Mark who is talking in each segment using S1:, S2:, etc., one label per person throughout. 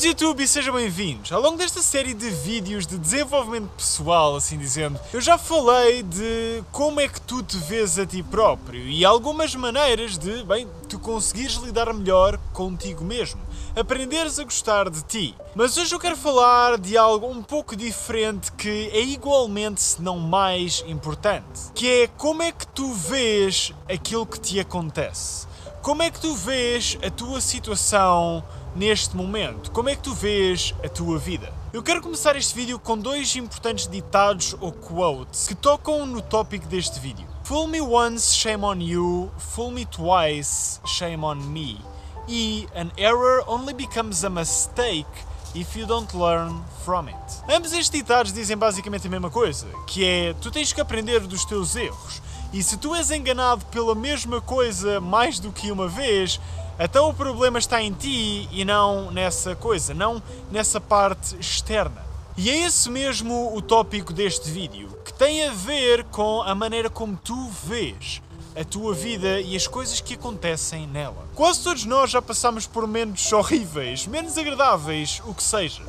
S1: Boas YouTube e sejam bem-vindos! Ao longo desta série de vídeos de desenvolvimento pessoal, assim dizendo, eu já falei de como é que tu te vês a ti próprio e algumas maneiras de, tu conseguires lidar melhor contigo mesmo, aprenderes a gostar de ti. Mas hoje eu quero falar de algo um pouco diferente que é igualmente, se não mais, importante, que é como é que tu vês aquilo que te acontece. Como é que tu vês a tua situação neste momento? Como é que tu vês a tua vida? Eu quero começar este vídeo com dois importantes ditados ou quotes que tocam no tópico deste vídeo. Fool me once, shame on you. Fool me twice, shame on me. E an error only becomes a mistake if you don't learn from it. Ambos estes ditados dizem basicamente a mesma coisa, que é, tu tens que aprender dos teus erros. E se tu és enganado pela mesma coisa mais do que uma vez, então o problema está em ti e não nessa coisa, não nessa parte externa. E é esse mesmo o tópico deste vídeo, que tem a ver com a maneira como tu vês a tua vida e as coisas que acontecem nela. Quase todos nós já passamos por momentos horríveis, menos agradáveis, o que seja.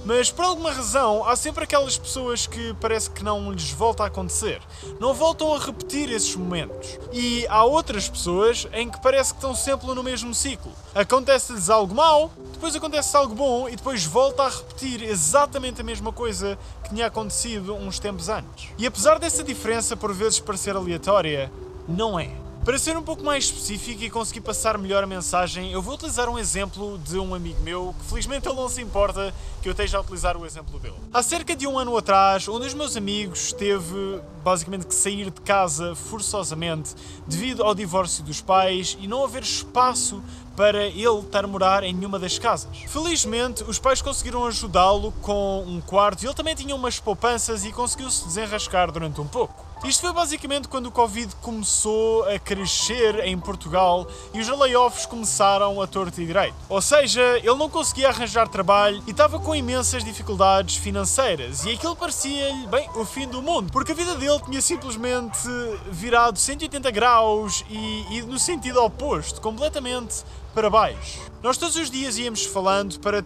S1: Mas por alguma razão há sempre aquelas pessoas que parece que não lhes volta a acontecer. Não voltam a repetir esses momentos. E há outras pessoas em que parece que estão sempre no mesmo ciclo. Acontece-lhes algo mau, depois acontece algo bom e depois volta a repetir exatamente a mesma coisa que tinha acontecido uns tempos antes. E apesar dessa diferença por vezes parecer aleatória, não é. Para ser um pouco mais específico e conseguir passar melhor a mensagem, eu vou utilizar um exemplo de um amigo meu, que felizmente ele não se importa que eu esteja a utilizar o exemplo dele. Há cerca de um ano atrás, um dos meus amigos teve basicamente que sair de casa forçosamente devido ao divórcio dos pais e não haver espaço para ele estar a morar em nenhuma das casas. Felizmente, os pais conseguiram ajudá-lo com um quarto e ele também tinha umas poupanças e conseguiu-se desenrascar durante um pouco. Isto foi basicamente quando o Covid começou a crescer em Portugal e os layoffs começaram a torto e direito. Ou seja, ele não conseguia arranjar trabalho e estava com imensas dificuldades financeiras e aquilo parecia-lhe, o fim do mundo, porque a vida dele tinha simplesmente virado 180 graus e ido no sentido oposto, completamente para baixo. Nós todos os dias íamos falando para,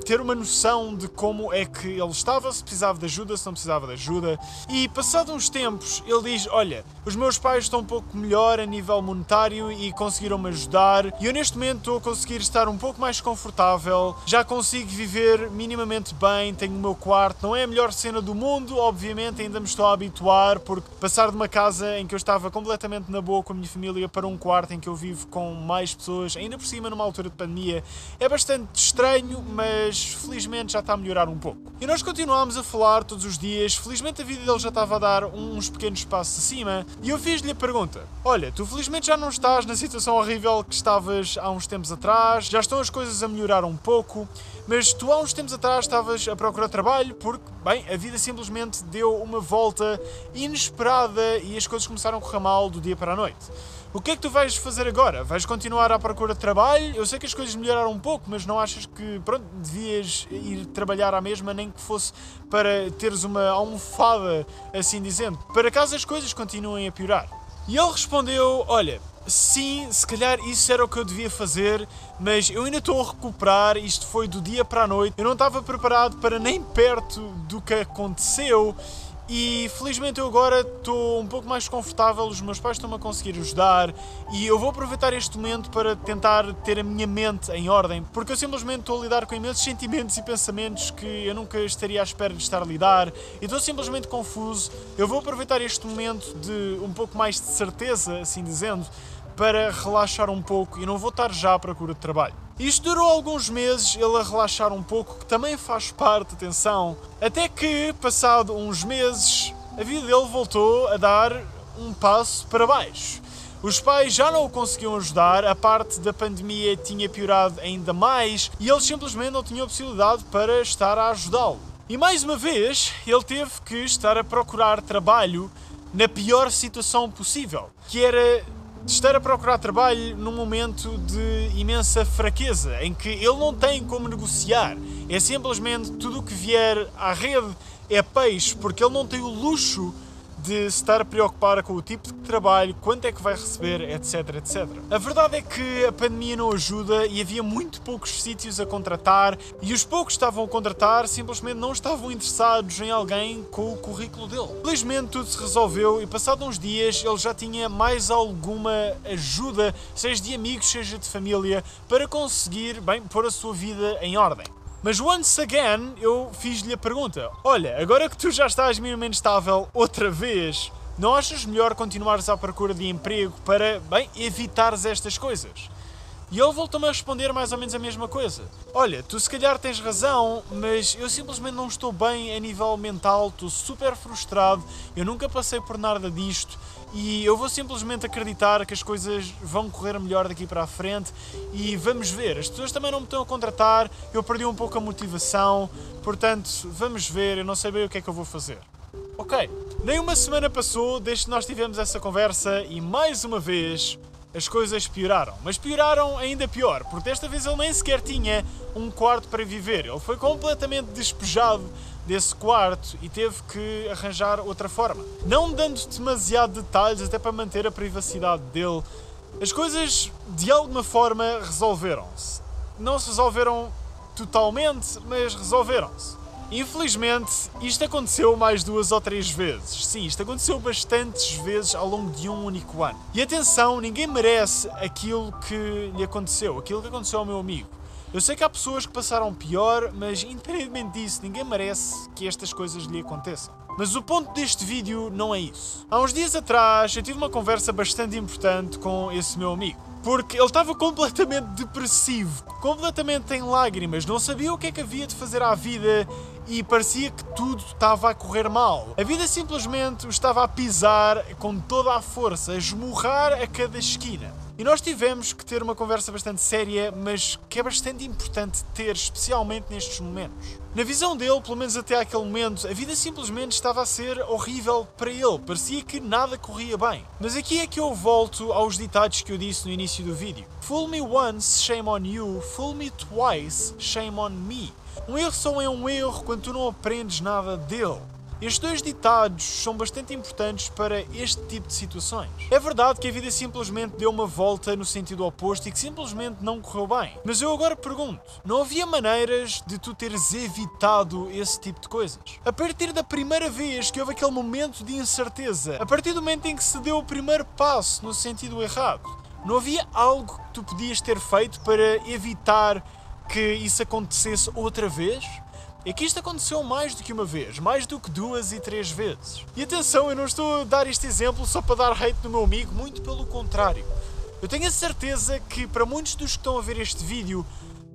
S1: ter uma noção de como é que ele estava, se precisava de ajuda, se não precisava de ajuda. E, passado uns tempos, ele diz, olha, os meus pais estão um pouco melhor a nível monetário e conseguiram-me ajudar. E eu, neste momento, estou a conseguir estar um pouco mais confortável. Já consigo viver minimamente bem, tenho o meu quarto. Não é a melhor cena do mundo, obviamente, ainda me estou a habituar, porque passar de uma casa em que eu estava completamente na boa com a minha família para um quarto em que eu vivo com mais pessoas, ainda por cima numa altura de pandemia, é bastante estranho, mas felizmente já está a melhorar um pouco. E nós continuámos a falar todos os dias, felizmente a vida dele já estava a dar uns pequenos passos acima, e eu fiz-lhe a pergunta, olha, tu felizmente já não estás na situação horrível que estavas há uns tempos atrás, já estão as coisas a melhorar um pouco, mas tu há uns tempos atrás estavas a procurar trabalho porque, a vida simplesmente deu uma volta inesperada e as coisas começaram a correr mal do dia para a noite. O que é que tu vais fazer agora? Vais continuar à procura de trabalho? Eu sei que as coisas melhoraram um pouco, mas não achas que, devias ir trabalhar à mesma, nem que fosse para teres uma almofada, assim dizendo, para caso as coisas continuem a piorar? E ele respondeu, olha, sim, se calhar isso era o que eu devia fazer, mas eu ainda estou a recuperar, isto foi do dia para a noite, eu não estava preparado para nem perto do que aconteceu. E felizmente eu agora estou um pouco mais confortável, os meus pais estão-me a conseguir ajudar e eu vou aproveitar este momento para tentar ter a minha mente em ordem, porque eu simplesmente estou a lidar com imensos sentimentos e pensamentos que eu nunca estaria à espera de estar a lidar e estou simplesmente confuso. Eu vou aproveitar este momento de um pouco mais de certeza, assim dizendo, para relaxar um pouco e não vou estar já à procura de trabalho. Isto durou alguns meses, ele a relaxar um pouco, que também faz parte, atenção, até que, passado uns meses, a vida dele voltou a dar um passo para baixo. Os pais já não o conseguiam ajudar, a parte da pandemia tinha piorado ainda mais e eles simplesmente não tinham a possibilidade para estar a ajudá-lo. E mais uma vez, ele teve que estar a procurar trabalho na pior situação possível, que era de estar a procurar trabalho num momento de imensa fraqueza, em que ele não tem como negociar. É simplesmente tudo o que vier à rede é peixe, porque ele não tem o luxo de se estar a preocupar com o tipo de trabalho, quanto é que vai receber, etc, etc. A verdade é que a pandemia não ajuda e havia muito poucos sítios a contratar e os poucos que estavam a contratar simplesmente não estavam interessados em alguém com o currículo dele. Felizmente tudo se resolveu e passado uns dias ele já tinha mais alguma ajuda, seja de amigos, seja de família, para conseguir, bem, pôr a sua vida em ordem. Mas once again eu fiz-lhe a pergunta: olha, agora que tu já estás minimamente estável outra vez, não achas melhor continuares à procura de emprego para, bem, evitares estas coisas? E ele voltou-me a responder mais ou menos a mesma coisa. Olha, tu se calhar tens razão, mas eu simplesmente não estou bem a nível mental, estou super frustrado, eu nunca passei por nada disto e eu vou simplesmente acreditar que as coisas vão correr melhor daqui para a frente e vamos ver. As pessoas também não me estão a contratar, eu perdi um pouco a motivação, portanto, vamos ver, eu não sei bem o que é que eu vou fazer. Ok, nem uma semana passou desde que nós tivemos essa conversa e mais uma vez as coisas pioraram, mas pioraram ainda pior, porque desta vez ele nem sequer tinha um quarto para viver. Ele foi completamente despejado desse quarto e teve que arranjar outra forma. Não dando demasiado detalhes, até para manter a privacidade dele, as coisas de alguma forma resolveram-se. Não se resolveram totalmente, mas resolveram-se. Infelizmente, isto aconteceu mais 2 ou 3 vezes. Sim, isto aconteceu bastantes vezes ao longo de um único ano. E atenção, ninguém merece aquilo que lhe aconteceu, aquilo que aconteceu ao meu amigo. Eu sei que há pessoas que passaram pior, mas independentemente disso, ninguém merece que estas coisas lhe aconteçam. Mas o ponto deste vídeo não é isso. Há uns dias atrás eu tive uma conversa bastante importante com esse meu amigo. Porque ele estava completamente depressivo, completamente em lágrimas, não sabia o que é que havia de fazer à vida e parecia que tudo estava a correr mal. A vida simplesmente o estava a pisar com toda a força, a esmurrar a cada esquina. E nós tivemos que ter uma conversa bastante séria, mas que é bastante importante ter, especialmente nestes momentos. Na visão dele, pelo menos até aquele momento, a vida simplesmente estava a ser horrível para ele. Parecia que nada corria bem. Mas aqui é que eu volto aos ditados que eu disse no início do vídeo. Fool me once, shame on you. Fool me twice, shame on me. Um erro só é um erro quando tu não aprendes nada dele. Estes 2 ditados são bastante importantes para este tipo de situações. É verdade que a vida simplesmente deu uma volta no sentido oposto e que simplesmente não correu bem. Mas eu agora pergunto, não havia maneiras de tu teres evitado esse tipo de coisas? A partir da primeira vez que houve aquele momento de incerteza, a partir do momento em que se deu o primeiro passo no sentido errado, não havia algo que tu podias ter feito para evitar que isso acontecesse outra vez? É que isto aconteceu mais do que uma vez, mais do que 2 e 3 vezes. E atenção, eu não estou a dar este exemplo só para dar hate no meu amigo, muito pelo contrário. Eu tenho a certeza que para muitos dos que estão a ver este vídeo,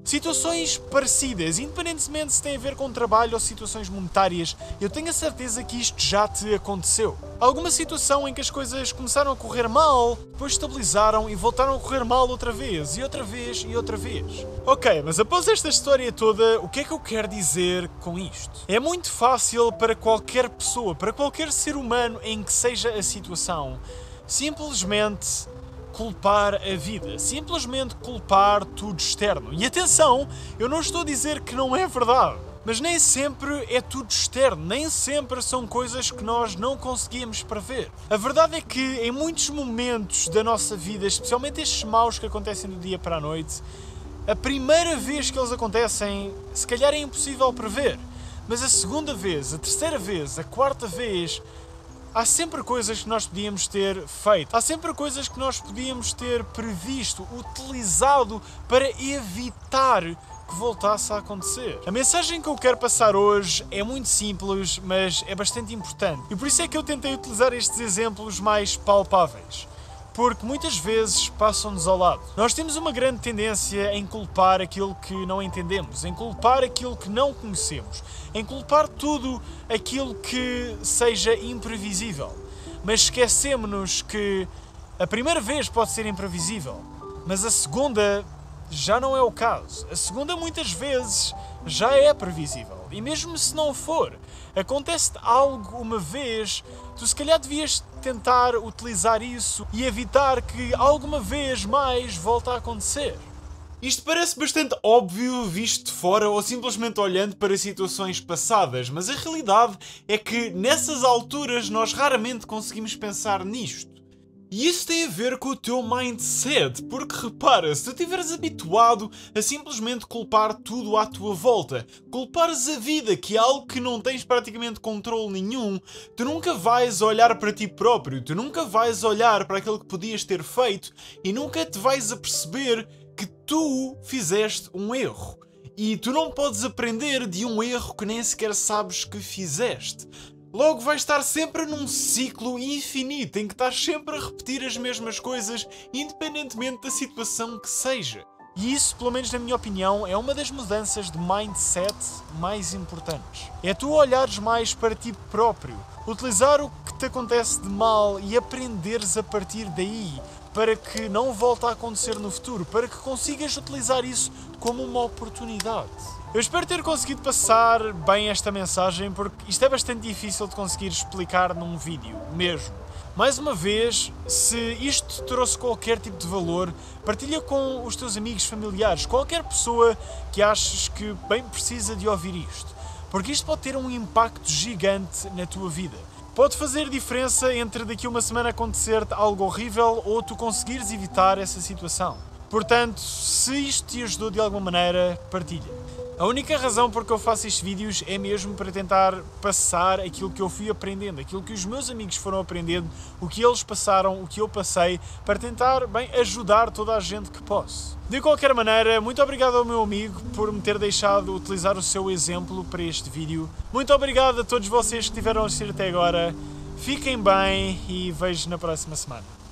S1: situações parecidas, independentemente se tem a ver com trabalho ou situações monetárias, eu tenho a certeza que isto já te aconteceu. Alguma situação em que as coisas começaram a correr mal, depois estabilizaram e voltaram a correr mal outra vez, e outra vez, e outra vez. Ok, mas após esta história toda, o que é que eu quero dizer com isto? É muito fácil para qualquer pessoa, para qualquer ser humano em que seja a situação, simplesmente culpar a vida, simplesmente culpar tudo externo. E atenção, eu não estou a dizer que não é verdade, mas nem sempre é tudo externo, nem sempre são coisas que nós não conseguimos prever. A verdade é que em muitos momentos da nossa vida, especialmente estes maus que acontecem do dia para a noite, a primeira vez que eles acontecem, se calhar é impossível prever, mas a segunda vez, a terceira vez, a quarta vez, há sempre coisas que nós podíamos ter feito, há sempre coisas que nós podíamos ter previsto, utilizado para evitar que voltasse a acontecer. A mensagem que eu quero passar hoje é muito simples, mas é bastante importante. E por isso é que eu tentei utilizar estes exemplos mais palpáveis. Porque muitas vezes passam-nos ao lado. Nós temos uma grande tendência em culpar aquilo que não entendemos, em culpar aquilo que não conhecemos, em culpar tudo aquilo que seja imprevisível. Mas esquecemos-nos que a primeira vez pode ser imprevisível, mas a segunda já não é o caso. A segunda muitas vezes já é previsível. E mesmo se não for, acontece algo uma vez, tu se calhar devias tentar utilizar isso e evitar que alguma vez mais volte a acontecer. Isto parece bastante óbvio visto de fora ou simplesmente olhando para situações passadas, mas a realidade é que nessas alturas nós raramente conseguimos pensar nisto. E isso tem a ver com o teu mindset, porque repara, se tu estiveres habituado a simplesmente culpar tudo à tua volta, culpares a vida, que é algo que não tens praticamente controle nenhum, tu nunca vais olhar para ti próprio, tu nunca vais olhar para aquilo que podias ter feito e nunca te vais aperceber que tu fizeste um erro. E tu não podes aprender de um erro que nem sequer sabes que fizeste. Logo vais estar sempre num ciclo infinito em que estás sempre a repetir as mesmas coisas, independentemente da situação que seja. E isso, pelo menos na minha opinião, é uma das mudanças de mindset mais importantes. É tu olhares mais para ti próprio, utilizar o que te acontece de mal e aprenderes a partir daí, para que não volte a acontecer no futuro, para que consigas utilizar isso como uma oportunidade. Eu espero ter conseguido passar bem esta mensagem, porque isto é bastante difícil de conseguir explicar num vídeo, mesmo. Mais uma vez, se isto te trouxe qualquer tipo de valor, partilha com os teus amigos, familiares, qualquer pessoa que aches que bem precisa de ouvir isto. Porque isto pode ter um impacto gigante na tua vida. Pode fazer diferença entre daqui a uma semana acontecer-te algo horrível ou tu conseguires evitar essa situação. Portanto, se isto te ajudou de alguma maneira, partilha. A única razão por que eu faço estes vídeos é mesmo para tentar passar aquilo que eu fui aprendendo, aquilo que os meus amigos foram aprendendo, o que eles passaram, o que eu passei, para tentar, bem, ajudar toda a gente que posso. De qualquer maneira, muito obrigado ao meu amigo por me ter deixado utilizar o seu exemplo para este vídeo. Muito obrigado a todos vocês que estiveram a assistir até agora. Fiquem bem e vejo na próxima semana.